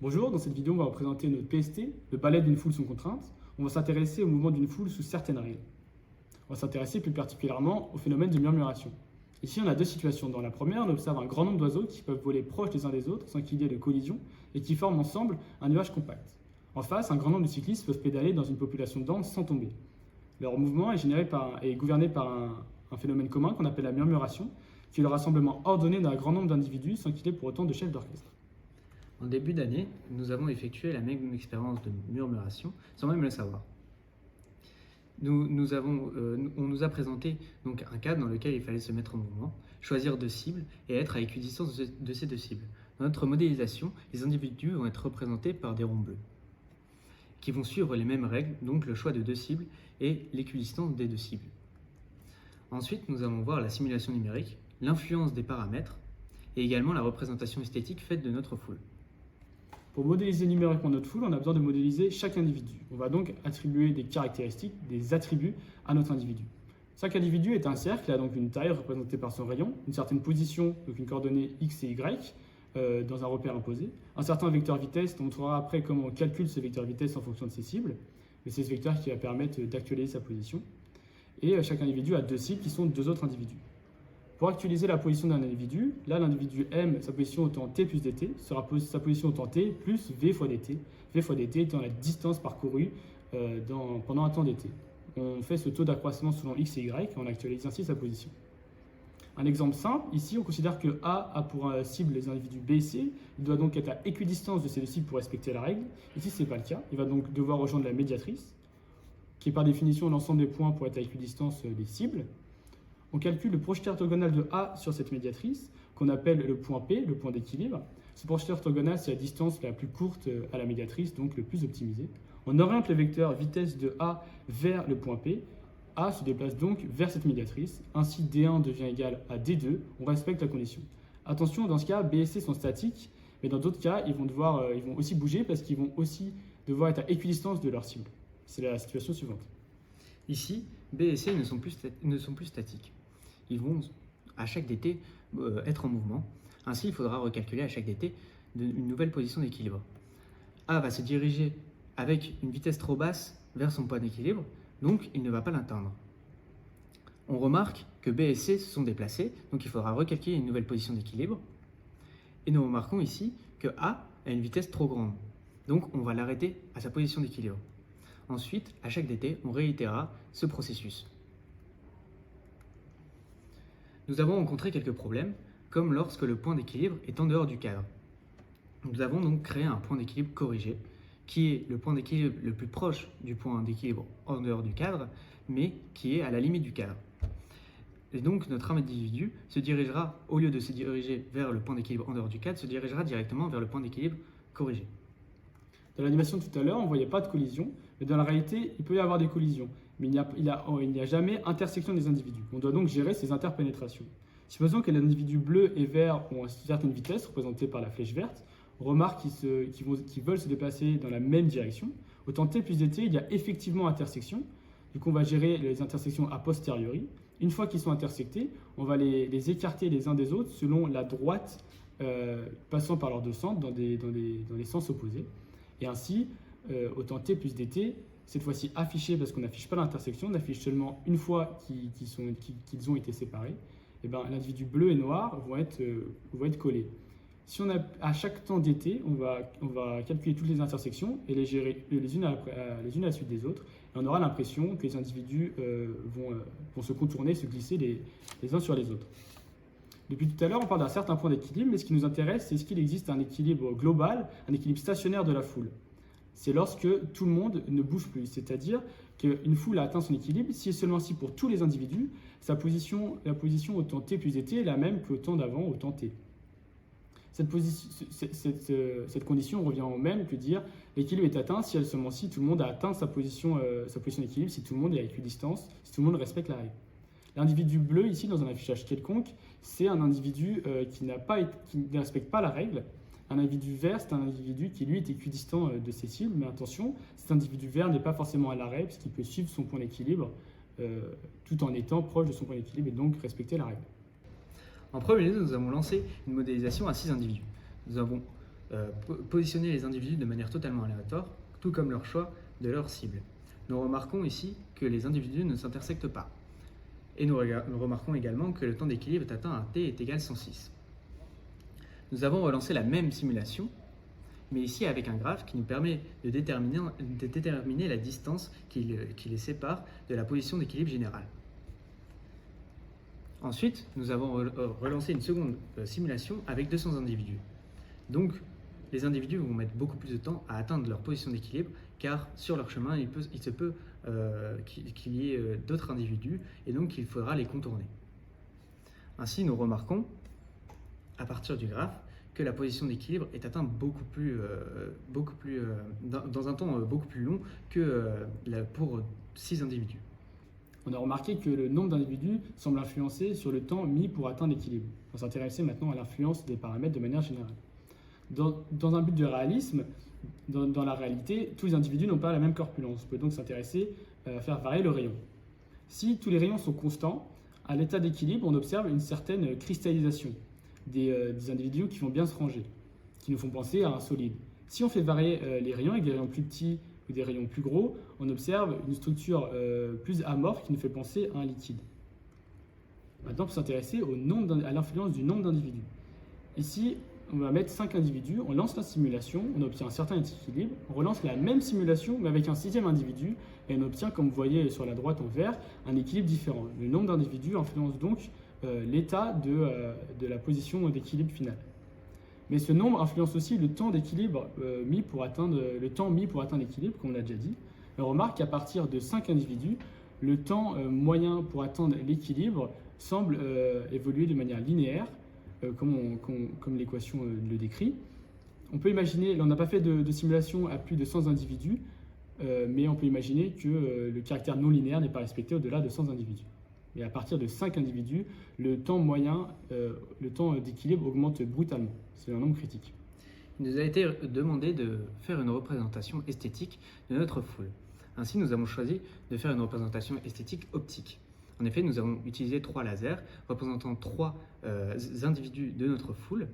Bonjour, dans cette vidéo, on va vous présenter notre PST, le balai d'une foule sous contrainte. On va s'intéresser au mouvement d'une foule sous certaines règles. On va s'intéresser plus particulièrement au phénomène de murmuration. Ici, on a deux situations. Dans la première, on observe un grand nombre d'oiseaux qui peuvent voler proches les uns des autres sans qu'il y ait de collision et qui forment ensemble un nuage compact. En face, un grand nombre de cyclistes peuvent pédaler dans une population dense sans tomber. Leur mouvement est gouverné par un phénomène commun qu'on appelle la murmuration, qui est le rassemblement ordonné d'un grand nombre d'individus sans qu'il y ait pour autant de chef d'orchestre. En début d'année, nous avons effectué la même expérience de murmuration sans même le savoir. On nous a présenté donc un cadre dans lequel il fallait se mettre en mouvement, choisir deux cibles et être à équidistance de ces deux cibles. Dans notre modélisation, les individus vont être représentés par des ronds bleus qui vont suivre les mêmes règles, donc le choix de deux cibles et l'équidistance des deux cibles. Ensuite, nous allons voir la simulation numérique, l'influence des paramètres et également la représentation esthétique faite de notre foule. Pour modéliser numériquement notre foule, on a besoin de modéliser chaque individu. On va donc attribuer des caractéristiques, des attributs à notre individu. Chaque individu est un cercle, il a donc une taille représentée par son rayon, une certaine position, donc une coordonnée x et y, dans un repère imposé. Un certain vecteur vitesse, on montrera après comment on calcule ce vecteur vitesse en fonction de ses cibles, mais c'est ce vecteur qui va permettre d'actualiser sa position. Et chaque individu a deux cibles qui sont deux autres individus. Pour actualiser la position d'un individu, là l'individu M, sa position au temps t plus dt, sera sa position au temps t plus v fois dt. V fois dt étant la distance parcourue pendant un temps dt. On fait ce taux d'accroissement selon x et y et on actualise ainsi sa position. Un exemple simple, ici on considère que A a pour cible les individus B et C, il doit donc être à équidistance de ces deux cibles pour respecter la règle. Ici ce n'est pas le cas, il va donc devoir rejoindre la médiatrice, qui est par définition l'ensemble des points pour être à équidistance des cibles. On calcule le projeté orthogonal de A sur cette médiatrice, qu'on appelle le point P, le point d'équilibre. Ce projeté orthogonal, c'est la distance la plus courte à la médiatrice, donc le plus optimisé. On oriente le vecteur vitesse de A vers le point P. A se déplace donc vers cette médiatrice. Ainsi, D1 devient égal à D2. On respecte la condition. Attention, dans ce cas, B et C sont statiques, mais dans d'autres cas, ils vont aussi bouger parce qu'ils vont aussi devoir être à équidistance de leur cible. C'est la situation suivante. Ici, B et C ne sont plus statiques. Ils vont à chaque dt être en mouvement. Ainsi, il faudra recalculer à chaque dt une nouvelle position d'équilibre. A va se diriger avec une vitesse trop basse vers son point d'équilibre, donc il ne va pas l'atteindre. On remarque que B et C se sont déplacés, donc il faudra recalculer une nouvelle position d'équilibre. Et nous remarquons ici que A a une vitesse trop grande, donc on va l'arrêter à sa position d'équilibre. Ensuite, à chaque dt, on réitérera ce processus. Nous avons rencontré quelques problèmes, comme lorsque le point d'équilibre est en dehors du cadre. Nous avons donc créé un point d'équilibre corrigé, qui est le point d'équilibre le plus proche du point d'équilibre en dehors du cadre, mais qui est à la limite du cadre. Et donc notre individu se dirigera, au lieu de se diriger vers le point d'équilibre en dehors du cadre, se dirigera directement vers le point d'équilibre corrigé. Dans l'animation de tout à l'heure, on ne voyait pas de collision, mais dans la réalité, il peut y avoir des collisions. Mais il n'y a jamais intersection des individus. On doit donc gérer ces interpénétrations. Supposons que l'individu bleu et vert ont une certaine vitesse, représentée par la flèche verte. On remarque qu'ils veulent se déplacer dans la même direction. Au temps t plus dt, il y a effectivement intersection. Du coup, on va gérer les intersections a posteriori. Une fois qu'ils sont intersectés, on va les écarter les uns des autres selon la droite passant par leurs deux centres dans les sens opposés. Et ainsi, au temps t plus dt, cette fois-ci affiché parce qu'on n'affiche pas l'intersection, on affiche seulement une fois qu'ils ont été séparés, et ben, l'individu bleu et noir vont être collés. Si on a à chaque temps dt, on va calculer toutes les intersections et les gérer les unes à la suite des autres. Et on aura l'impression que les individus vont se contourner, se glisser les uns sur les autres. Depuis tout à l'heure, on parle d'un certain point d'équilibre, mais ce qui nous intéresse, c'est ce qu'il existe un équilibre global, un équilibre stationnaire de la foule. C'est lorsque tout le monde ne bouge plus, c'est-à-dire qu'une foule a atteint son équilibre si et seulement si pour tous les individus, la position au temps t plus dt est la même qu'au temps d'avant, au temps t. Cette condition revient au même que dire l'équilibre est atteint si et seulement si tout le monde a atteint sa position d'équilibre, si tout le monde est à équidistance, si tout le monde respecte la règle. L'individu bleu, ici, dans un affichage quelconque, c'est un individu qui ne respecte pas la règle. Un individu vert, c'est un individu qui, lui, est équidistant de ses cibles. Mais attention, cet individu vert n'est pas forcément à l'arrêt, puisqu'il peut suivre son point d'équilibre tout en étant proche de son point d'équilibre et donc respecter la règle. En premier lieu, nous avons lancé une modélisation à 6 individus. Nous avons positionner les individus de manière totalement aléatoire, tout comme leur choix de leur cible. Nous remarquons ici que les individus ne s'intersectent pas. Et nous remarquons également que le temps d'équilibre est atteint à t est égal 106. Nous avons relancé la même simulation, mais ici avec un graphe qui nous permet de déterminer la distance qui les sépare de la position d'équilibre générale. Ensuite, nous avons relancé une seconde simulation avec 200 individus. Donc, les individus vont mettre beaucoup plus de temps à atteindre leur position d'équilibre, car sur leur chemin, il se peut qu'il y ait d'autres individus, et donc il faudra les contourner. Ainsi, nous remarquons, à partir du graphe, que la position d'équilibre est atteinte dans un temps beaucoup plus long que pour 6 individus. On a remarqué que le nombre d'individus semble influencer sur le temps mis pour atteindre l'équilibre. On va s'intéresser maintenant à l'influence des paramètres de manière générale. Dans un but de réalisme, dans la réalité, tous les individus n'ont pas la même corpulence. On peut donc s'intéresser à faire varier le rayon. Si tous les rayons sont constants, à l'état d'équilibre, on observe une certaine cristallisation des individus qui vont bien se ranger, qui nous font penser à un solide. Si on fait varier les rayons avec des rayons plus petits ou des rayons plus gros, on observe une structure plus amorphe qui nous fait penser à un liquide. Maintenant, on peut s'intéresser à l'influence du nombre d'individus. Ici, on va mettre 5 individus, on lance la simulation, on obtient un certain équilibre, on relance la même simulation mais avec un 6e individu et on obtient, comme vous voyez sur la droite en vert, un équilibre différent. Le nombre d'individus influence donc l'état de la position d'équilibre finale. Mais ce nombre influence aussi le temps d'équilibre mis pour atteindre l'équilibre, comme on l'a déjà dit. On remarque qu'à partir de 5 individus, le temps moyen pour atteindre l'équilibre semble évoluer de manière linéaire, comme l'équation le décrit. On peut imaginer, là on n'a pas fait de simulation à plus de 100 individus, mais on peut imaginer que le caractère non linéaire n'est pas respecté au-delà de 100 individus. Et à partir de 5 individus, le temps moyen, le temps d'équilibre augmente brutalement. C'est un nombre critique. Il nous a été demandé de faire une représentation esthétique de notre foule. Ainsi, nous avons choisi de faire une représentation esthétique optique. En effet, nous avons utilisé 3 lasers représentant 3 individus de notre foule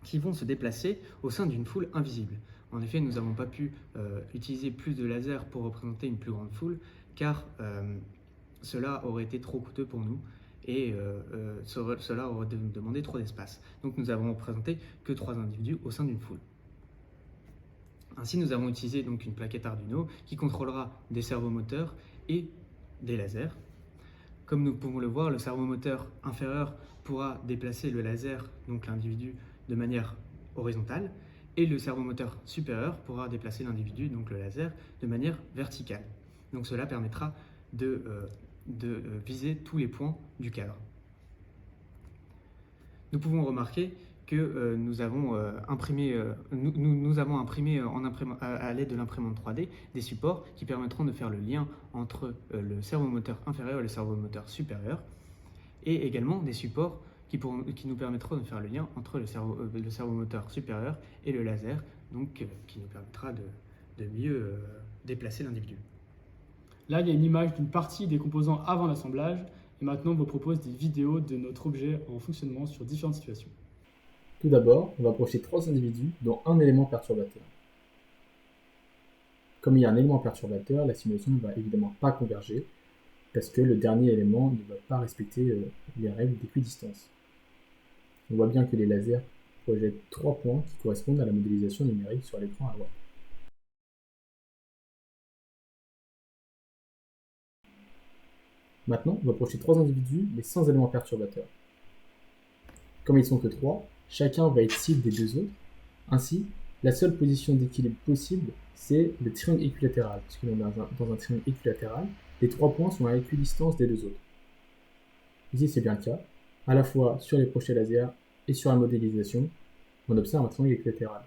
qui vont se déplacer au sein d'une foule invisible. En effet, nous n'avons pas pu utiliser plus de lasers pour représenter une plus grande foule car cela aurait été trop coûteux pour nous et cela aurait demandé trop d'espace. Donc nous avons représenté que 3 individus au sein d'une foule. Ainsi, nous avons utilisé donc une plaquette Arduino qui contrôlera des servomoteurs et des lasers. Comme nous pouvons le voir, le servomoteur inférieur pourra déplacer le laser, donc l'individu, de manière horizontale, et le servomoteur supérieur pourra déplacer l'individu, donc le laser, de manière verticale. Donc cela permettra de viser tous les points du cadre. Nous pouvons remarquer que nous avons imprimé à l'aide de l'imprimante 3D des supports qui permettront de faire le lien entre le servomoteur inférieur et le servomoteur supérieur, et également des supports qui nous permettront de faire le lien entre le servomoteur supérieur et le laser, donc qui nous permettra de mieux déplacer l'individu. Là, il y a une image d'une partie des composants avant l'assemblage, et maintenant on vous propose des vidéos de notre objet en fonctionnement sur différentes situations. Tout d'abord, on va approcher 3 individus, dont un élément perturbateur. Comme il y a un élément perturbateur, la simulation ne va évidemment pas converger, parce que le dernier élément ne va pas respecter les règles d'équidistance. On voit bien que les lasers projettent 3 points qui correspondent à la modélisation numérique sur l'écran à droite. Maintenant, on va approcher 3 individus, mais sans élément perturbateur. Comme ils sont que 3, chacun va être cible des 2 autres. Ainsi, la seule position d'équilibre possible, c'est le triangle équilatéral, puisque dans un triangle équilatéral, les 3 points sont à équidistance des 2 autres. Ici, c'est bien le cas. À la fois sur les projets laser et sur la modélisation, on observe un triangle équilatéral.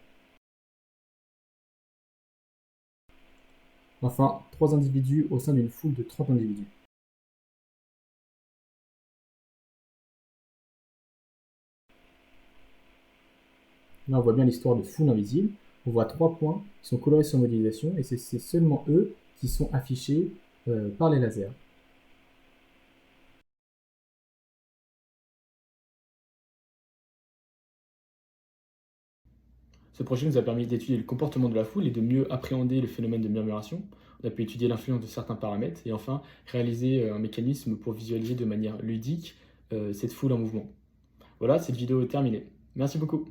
Enfin, 3 individus au sein d'une foule de 30 individus. Là, on voit bien l'histoire de foule invisible. On voit 3 points qui sont colorés sur modélisation et c'est seulement eux qui sont affichés par les lasers. Ce projet nous a permis d'étudier le comportement de la foule et de mieux appréhender le phénomène de murmuration. On a pu étudier l'influence de certains paramètres et enfin réaliser un mécanisme pour visualiser de manière ludique cette foule en mouvement. Voilà, cette vidéo est terminée. Merci beaucoup.